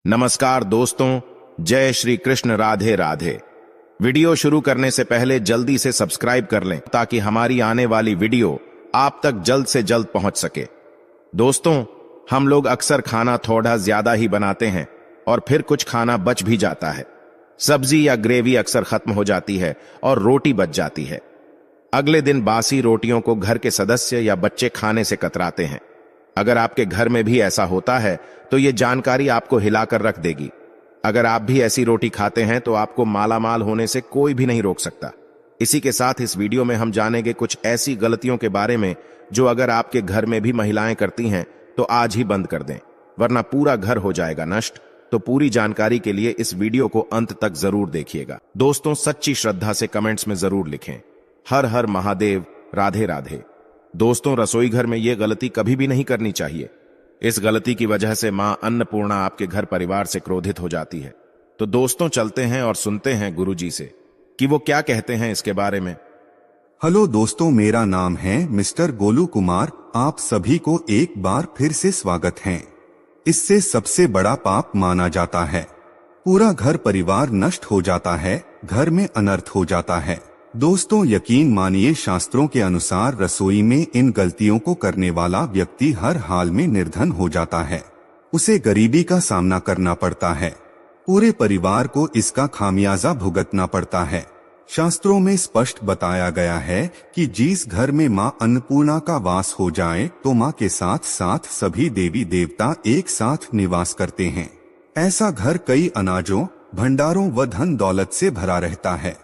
नमस्कार दोस्तों, जय श्री कृष्ण, राधे राधे। वीडियो शुरू करने से पहले जल्दी से सब्सक्राइब कर लें ताकि हमारी आने वाली वीडियो आप तक जल्द से जल्द पहुंच सके। दोस्तों, हम लोग अक्सर खाना थोड़ा ज्यादा ही बनाते हैं और फिर कुछ खाना बच भी जाता है। सब्जी या ग्रेवी अक्सर खत्म हो जाती है और रोटी बच जाती है। अगले दिन बासी रोटियों को घर के सदस्य या बच्चे खाने से कतराते हैं। अगर आपके घर में भी ऐसा होता है तो ये जानकारी आपको हिलाकर रख देगी। अगर आप भी ऐसी रोटी खाते हैं तो आपको मालामाल होने से कोई भी नहीं रोक सकता। इसी के साथ इस वीडियो में हम जानेंगे कुछ ऐसी गलतियों के बारे में जो अगर आपके घर में भी महिलाएं करती हैं तो आज ही बंद कर दें, वरना पूरा घर हो जाएगा नष्ट। तो पूरी जानकारी के लिए इस वीडियो को अंत तक जरूर देखिएगा। दोस्तों, सच्ची श्रद्धा से कमेंट्स में जरूर लिखें, हर हर महादेव, राधे राधे। दोस्तों, रसोई घर में यह गलती कभी भी नहीं करनी चाहिए। इस गलती की वजह से मां अन्नपूर्णा आपके घर परिवार से क्रोधित हो जाती है। तो दोस्तों, चलते हैं और सुनते हैं गुरुजी से कि वो क्या कहते हैं इसके बारे में। हेलो दोस्तों, मेरा नाम है मिस्टर गोलू कुमार। आप सभी को एक बार फिर से स्वागत है। इससे सबसे बड़ा पाप माना जाता है। पूरा घर परिवार नष्ट हो जाता है, घर में अनर्थ हो जाता है। दोस्तों, यकीन मानिए, शास्त्रों के अनुसार रसोई में इन गलतियों को करने वाला व्यक्ति हर हाल में निर्धन हो जाता है। उसे गरीबी का सामना करना पड़ता है। पूरे परिवार को इसका खामियाजा भुगतना पड़ता है। शास्त्रों में स्पष्ट बताया गया है कि जिस घर में मां अन्नपूर्णा का वास हो जाए तो मां के साथ साथ सभी देवी देवता एक साथ निवास करते हैं। ऐसा घर कई अनाजों, भंडारों व धन दौलत से भरा रहता है।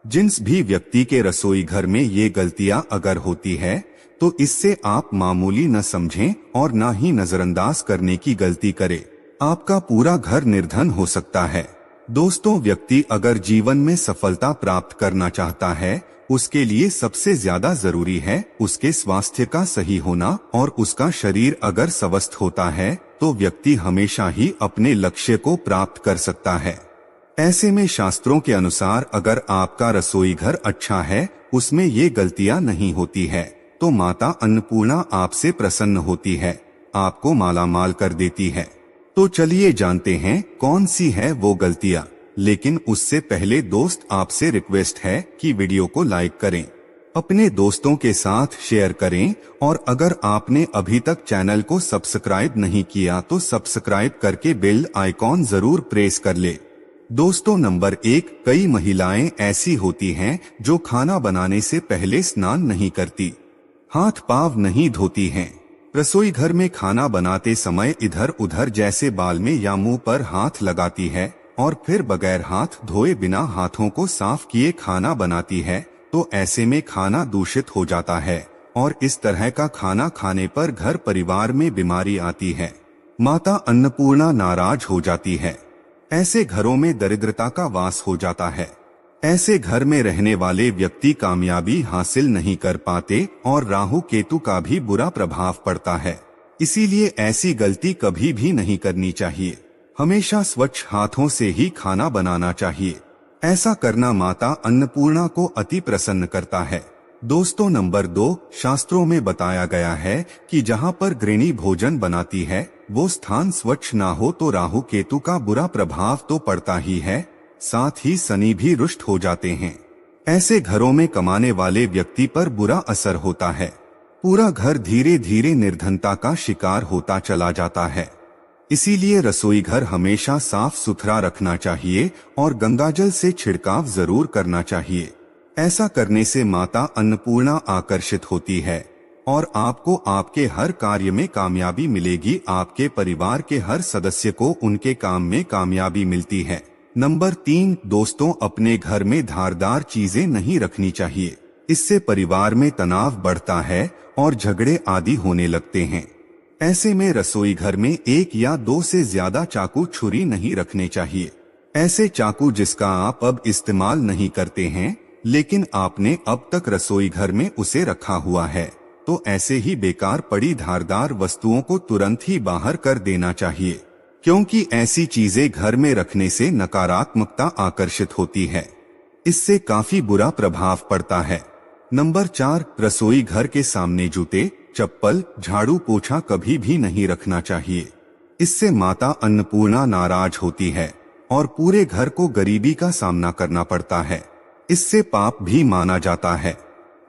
जिस भी व्यक्ति के रसोई घर में ये गलतियां अगर होती है तो इससे आप मामूली न समझें और न ही नजरअंदाज करने की गलती करें। आपका पूरा घर निर्धन हो सकता है। दोस्तों, व्यक्ति अगर जीवन में सफलता प्राप्त करना चाहता है, उसके लिए सबसे ज्यादा जरूरी है उसके स्वास्थ्य का सही होना, और उसका शरीर अगर स्वस्थ होता है तो व्यक्ति हमेशा ही अपने लक्ष्य को प्राप्त कर सकता है। ऐसे में शास्त्रों के अनुसार अगर आपका रसोई घर अच्छा है, उसमें ये गलतियां नहीं होती है, तो माता अन्नपूर्णा आपसे प्रसन्न होती है, आपको मालामाल कर देती है। तो चलिए जानते हैं कौन सी है वो गलतियां। लेकिन उससे पहले दोस्त, आपसे रिक्वेस्ट है कि वीडियो को लाइक करें, अपने दोस्तों के साथ शेयर करें, और अगर आपने अभी तक चैनल को सब्सक्राइब नहीं किया तो सब्सक्राइब करके बेल आइकॉन जरूर प्रेस कर ले। दोस्तों, नंबर 1, कई महिलाएं ऐसी होती हैं जो खाना बनाने से पहले स्नान नहीं करती, हाथ पांव नहीं धोती हैं। रसोई घर में खाना बनाते समय इधर उधर जैसे बाल में या मुंह पर हाथ लगाती है और फिर बगैर हाथ धोए बिना हाथों को साफ किए खाना बनाती है, तो ऐसे में खाना दूषित हो जाता है और इस तरह का खाना खाने पर घर परिवार में बीमारी आती है। माता अन्नपूर्णा नाराज हो जाती है। ऐसे घरों में दरिद्रता का वास हो जाता है। ऐसे घर में रहने वाले व्यक्ति कामयाबी हासिल नहीं कर पाते और राहु केतु का भी बुरा प्रभाव पड़ता है। इसीलिए ऐसी गलती कभी भी नहीं करनी चाहिए। हमेशा स्वच्छ हाथों से ही खाना बनाना चाहिए। ऐसा करना माता अन्नपूर्णा को अति प्रसन्न करता है। दोस्तों, नंबर 2, शास्त्रों में बताया गया है कि जहाँ पर गृहिणी भोजन बनाती है वो स्थान स्वच्छ ना हो तो राहु केतु का बुरा प्रभाव तो पड़ता ही है, साथ ही शनि भी रुष्ट हो जाते हैं। ऐसे घरों में कमाने वाले व्यक्ति पर बुरा असर होता है। पूरा घर धीरे धीरे निर्धनता का शिकार होता चला जाता है। इसीलिए रसोई घर हमेशा साफ सुथरा रखना चाहिए और गंगाजल से छिड़काव जरूर करना चाहिए। ऐसा करने से माता अन्नपूर्णा आकर्षित होती है और आपको आपके हर कार्य में कामयाबी मिलेगी। आपके परिवार के हर सदस्य को उनके काम में कामयाबी मिलती है। नंबर 3, दोस्तों, अपने घर में धारदार चीजें नहीं रखनी चाहिए। इससे परिवार में तनाव बढ़ता है और झगड़े आदि होने लगते हैं। ऐसे में रसोई घर में 1 या 2 से ज्यादा चाकू छुरी नहीं रखने चाहिए। ऐसे चाकू जिसका आप अब इस्तेमाल नहीं करते हैं लेकिन आपने अब तक रसोई घर में उसे रखा हुआ है, तो ऐसे ही बेकार पड़ी धारदार वस्तुओं को तुरंत ही बाहर कर देना चाहिए, क्योंकि ऐसी चीजें घर में रखने से नकारात्मकता आकर्षित होती है। इससे काफी बुरा प्रभाव पड़ता है। नंबर 4, रसोई घर के सामने जूते, चप्पल, झाड़ू पोछा कभी भी नहीं रखना चाहिए। इससे माता अन्नपूर्णा नाराज होती है और पूरे घर को गरीबी का सामना करना पड़ता है। इससे पाप भी माना जाता है।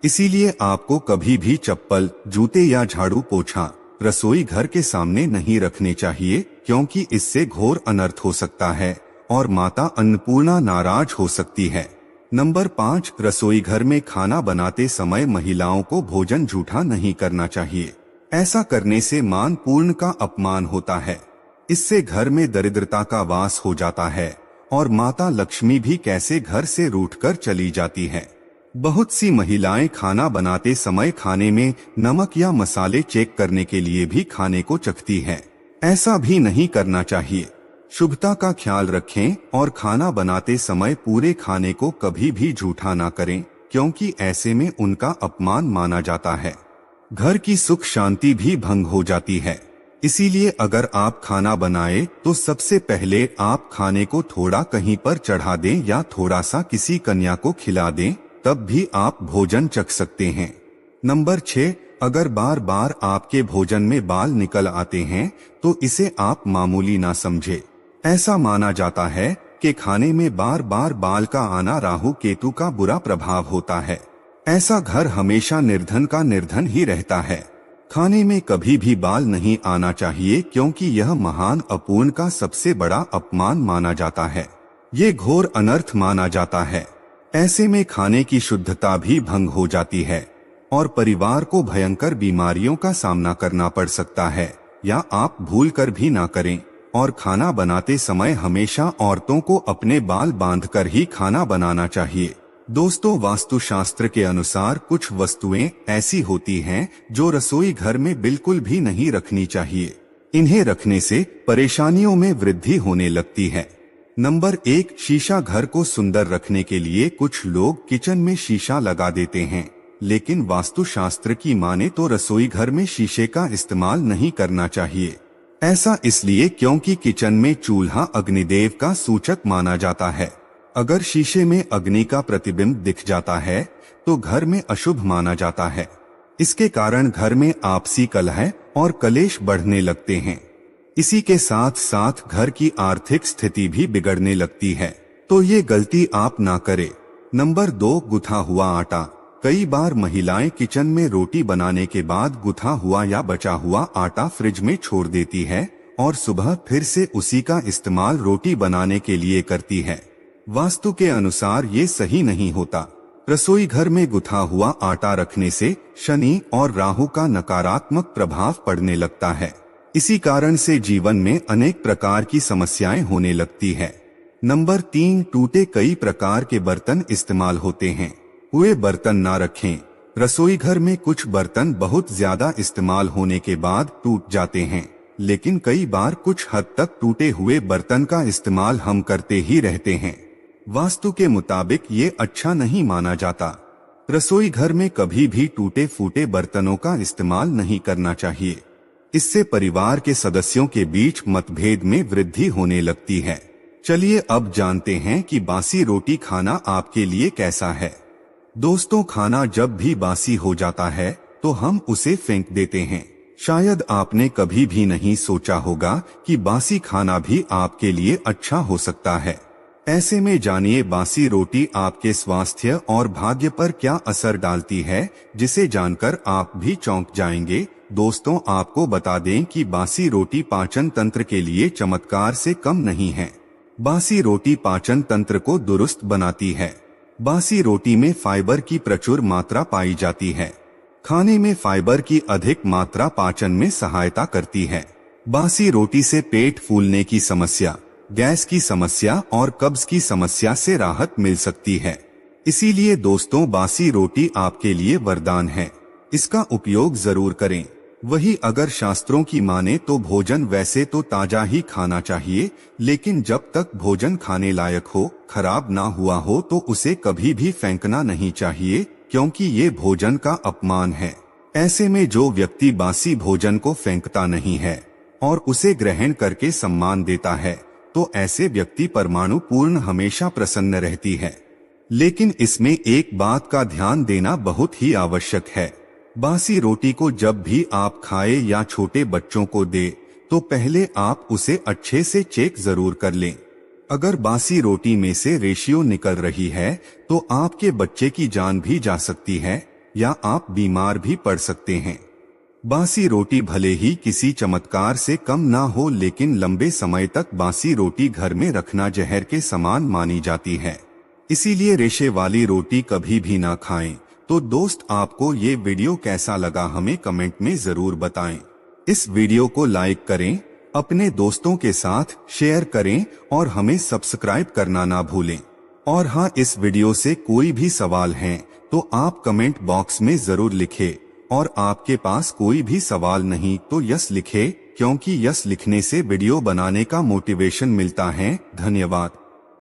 इसीलिए आपको कभी भी चप्पल, जूते या झाड़ू पोछा रसोई घर के सामने नहीं रखने चाहिए, क्योंकि इससे घोर अनर्थ हो सकता है और माता अन्नपूर्णा नाराज हो सकती है। नंबर 5, रसोई घर में खाना बनाते समय महिलाओं को भोजन जूठा नहीं करना चाहिए। ऐसा करने से मान पूर्ण का अपमान होता है। इससे घर में दरिद्रता का वास हो जाता है और माता लक्ष्मी भी कैसे घर से रूठकर चली जाती है। बहुत सी महिलाएं खाना बनाते समय खाने में नमक या मसाले चेक करने के लिए भी खाने को चखती हैं। ऐसा भी नहीं करना चाहिए। शुभता का ख्याल रखें और खाना बनाते समय पूरे खाने को कभी भी जूठा ना करें, क्योंकि ऐसे में उनका अपमान माना जाता है। घर की सुख शांति भी भंग हो जाती है। इसीलिए अगर आप खाना बनाए तो सबसे पहले आप खाने को थोड़ा कहीं पर चढ़ा दें या थोड़ा सा किसी कन्या को खिला दें, तब भी आप भोजन चख सकते हैं। नंबर 6, अगर बार बार आपके भोजन में बाल निकल आते हैं तो इसे आप मामूली ना समझे। ऐसा माना जाता है कि खाने में बार बार बाल का आना राहु केतु का बुरा प्रभाव होता है। ऐसा घर हमेशा निर्धन का निर्धन ही रहता है। खाने में कभी भी बाल नहीं आना चाहिए, क्योंकि यह महान अपूर्ण का सबसे बड़ा अपमान माना जाता है। ये घोर अनर्थ माना जाता है। ऐसे में खाने की शुद्धता भी भंग हो जाती है और परिवार को भयंकर बीमारियों का सामना करना पड़ सकता है। या आप भूल कर भी ना करें। और खाना बनाते समय हमेशा औरतों को अपने बाल बांधकर ही खाना बनाना चाहिए। दोस्तों, वास्तुशास्त्र के अनुसार कुछ वस्तुएं ऐसी होती हैं जो रसोई घर में बिल्कुल भी नहीं रखनी चाहिए। इन्हें रखने से परेशानियों में वृद्धि होने लगती है। नंबर 1, शीशा। घर को सुंदर रखने के लिए कुछ लोग किचन में शीशा लगा देते हैं, लेकिन वास्तुशास्त्र की माने तो रसोई घर में शीशे का इस्तेमाल नहीं करना चाहिए। ऐसा इसलिए क्योंकि किचन में चूल्हा अग्निदेव का सूचक माना जाता है। अगर शीशे में अग्नि का प्रतिबिंब दिख जाता है तो घर में अशुभ माना जाता है। इसके कारण घर में आपसी कलह और कलेश बढ़ने लगते हैं। इसी के साथ साथ घर की आर्थिक स्थिति भी बिगड़ने लगती है। तो ये गलती आप ना करें। नंबर 2, गुथा हुआ आटा। कई बार महिलाएं किचन में रोटी बनाने के बाद गुथा हुआ या बचा हुआ आटा फ्रिज में छोड़ देती है और सुबह फिर से उसी का इस्तेमाल रोटी बनाने के लिए करती है। वास्तु के अनुसार ये सही नहीं होता। रसोई घर में गुथा हुआ आटा रखने से शनि और राहु का नकारात्मक प्रभाव पड़ने लगता है। इसी कारण से जीवन में अनेक प्रकार की समस्याएं होने लगती है। नंबर 3, टूटे कई प्रकार के बर्तन इस्तेमाल होते हैं। हुए बर्तन ना रखें। रसोई घर में कुछ बर्तन बहुत ज्यादा इस्तेमाल होने के बाद टूट जाते हैं, लेकिन कई बार कुछ हद तक टूटे हुए बर्तन का इस्तेमाल हम करते ही रहते हैं। वास्तु के मुताबिक ये अच्छा नहीं माना जाता। रसोई घर में कभी भी टूटे फूटे बर्तनों का इस्तेमाल नहीं करना चाहिए। इससे परिवार के सदस्यों के बीच मतभेद में वृद्धि होने लगती है। चलिए अब जानते हैं कि बासी रोटी खाना आपके लिए कैसा है। दोस्तों, खाना जब भी बासी हो जाता है तो हम उसे फेंक देते हैं। शायद आपने कभी भी नहीं सोचा होगा कि बासी खाना भी आपके लिए अच्छा हो सकता है। ऐसे में जानिए बासी रोटी आपके स्वास्थ्य और भाग्य पर क्या असर डालती है, जिसे जानकर आप भी चौंक जाएंगे। दोस्तों, आपको बता दें कि बासी रोटी पाचन तंत्र के लिए चमत्कार से कम नहीं है। बासी रोटी पाचन तंत्र को दुरुस्त बनाती है। बासी रोटी में फाइबर की प्रचुर मात्रा पाई जाती है। खाने में फाइबर की अधिक मात्रा पाचन में सहायता करती है। बासी रोटी से पेट फूलने की समस्या, गैस की समस्या और कब्ज की समस्या से राहत मिल सकती है। इसीलिए दोस्तों, बासी रोटी आपके लिए वरदान है। इसका उपयोग जरूर करें। वही अगर शास्त्रों की माने तो भोजन वैसे तो ताजा ही खाना चाहिए, लेकिन जब तक भोजन खाने लायक हो, खराब ना हुआ हो तो उसे कभी भी फेंकना नहीं चाहिए, क्योंकि ये भोजन का अपमान है। ऐसे में जो व्यक्ति बासी भोजन को फेंकता नहीं है और उसे ग्रहण करके सम्मान देता है, तो ऐसे व्यक्ति परमाणु पूर्ण हमेशा प्रसन्न रहती है। लेकिन इसमें एक बात का ध्यान देना बहुत ही आवश्यक है। बासी रोटी को जब भी आप खाए या छोटे बच्चों को दे तो पहले आप उसे अच्छे से चेक जरूर कर लें। अगर बासी रोटी में से रेशियो निकल रही है तो आपके बच्चे की जान भी जा सकती है या आप बीमार भी पड़ सकते हैं। बासी रोटी भले ही किसी चमत्कार से कम ना हो, लेकिन लंबे समय तक बासी रोटी घर में रखना जहर के समान मानी जाती है। इसीलिए रेशे वाली रोटी कभी भी ना खाएं। तो दोस्त, आपको ये वीडियो कैसा लगा हमें कमेंट में जरूर बताएं। इस वीडियो को लाइक करें, अपने दोस्तों के साथ शेयर करें और हमें सब्सक्राइब करना ना भूलें। और हाँ, इस वीडियो से कोई भी सवाल है तो आप कमेंट बॉक्स में जरूर लिखें, और आपके पास कोई भी सवाल नहीं तो यस लिखें, क्योंकि यस लिखने से वीडियो बनाने का मोटिवेशन मिलता है। धन्यवाद।